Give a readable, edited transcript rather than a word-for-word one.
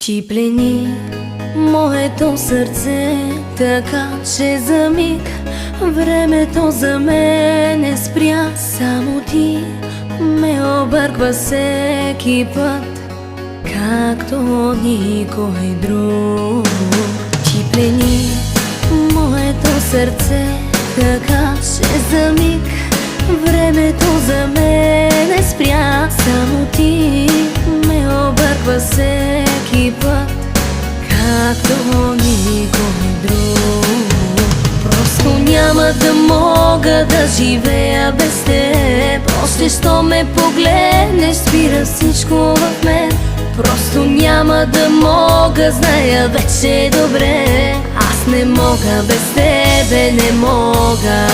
Ти плени моето сърце, така че за миг времето за мен не спря. Само ти ме обърква всеки път, както никой друг. Ти плени моето сърце, така че за миг времето за мен не спря. Само ти ме обърква всеки път, както никой друг. Просто няма да мога да живея без теб. Още що ме погледнеш, спира всичко в мен. Просто няма да мога, зная вече добре. Аз не мога без тебе, не мога.